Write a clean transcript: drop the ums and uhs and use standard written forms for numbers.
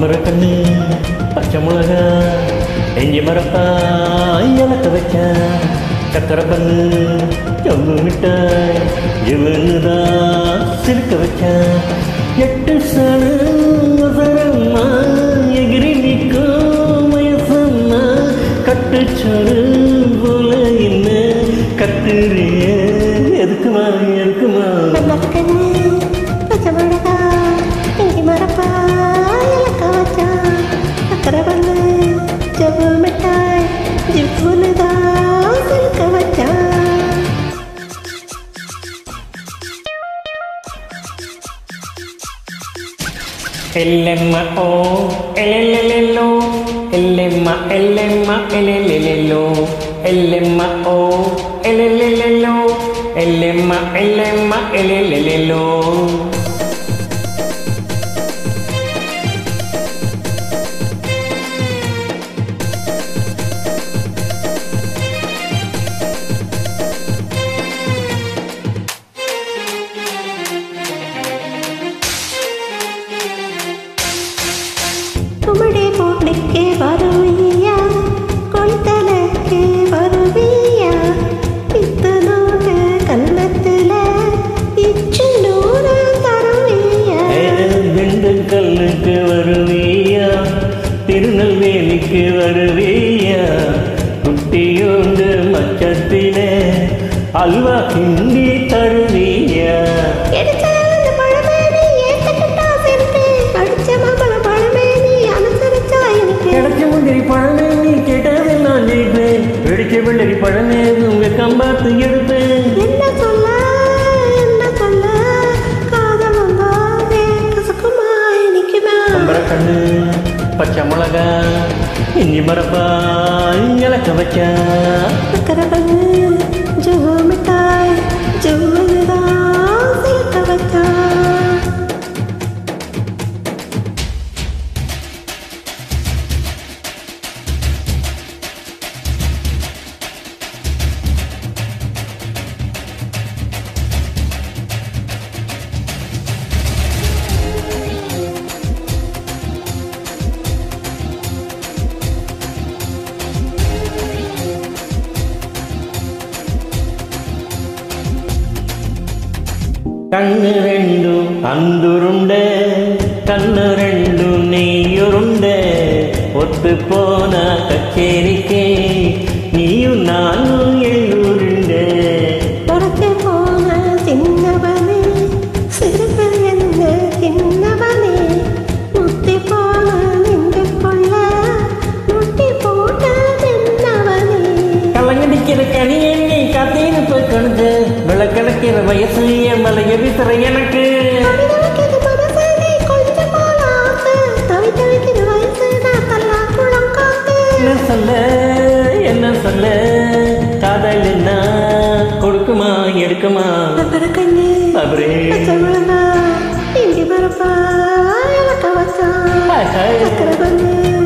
பம்பரக்கண்ணு பச்சை மிளகா எஞ்சி மரப்பா இலக்க வச்ச சக்கரை பண்ணு ஜவ்வு மிட்டாய் இவனுதான் சிரிக்க வச்ச எட்டு சனமா எகிரி நிற்கும் வயசம்மா கட்டுச்சொரு போல என்ன கத்துறிய எதுக்குமா எதுக்குமா பச்சை மிளகா இஞ்சி மரப்பா இலக்க வச்சா சக்கரை பண்ணு ஜவ்வு மிட்டாய் ஜிவ்வுனுதான் சிரிக்க வச்சா Elemma o elelelelo Elemma elemma elelelelo Elemma o elelelelo Elemma elemma elelelelo குமடி போட்டிக்கு வருவியா கொய்தலுக்கு வருவியா பித்தனோடு கன்னத்துல இச்சு நூறு தருவியா திண்டுக்கல்லுக்கு வருவியா திருநெல்வேலிக்கு வருவியா குட்டியோண்டு மச்சத்திலே அல்வா கிண்டி தருவியா பழமே கேட்டதெல்லாம் ஜெயிப்பேன் வெடிக்க வெள்ளரி பழமே உங்க கம்பாத்து எடுப்பேன் என்ன சொல்ல காதல் வந்தாவே கசக்குமா இனிக்குமா பம்பரக்கண்ணு பச்சை மிளகா இஞ்சி மரப்பா இலக்க வச்சா சக்கரை பண்ணு ஜவ்வு மிட்டாய் ஜவ்வுனுதான் சிரிக்க வச்சா கண்ணு ரெண்டும் அந்துருண்டே கண்ணு ரெண்டும் நெய்யுருண்டே ஒத்து போன கச்சேரிக்கே நீயும் நானும் எள்ளுருண்டே புறத்து போன சின்னவனே சிறுகள் என்ன சின்னவனே முத்தி போன நின்று கொள்ள முட்டி போட்ட சின்னவனே கலங்கடிக்கிற கனி எண்ணி காத்தீருப்பு கணுது விளக்கணக்கிற வயசு என் மலைய விசிற எனக்கு என்ன சொல்ல காதல் என்ன கொடுக்குமா எடுக்குமா அவரே இஞ்சி மரப்பா இலக்க வச்சா சக்கரை பண்ணு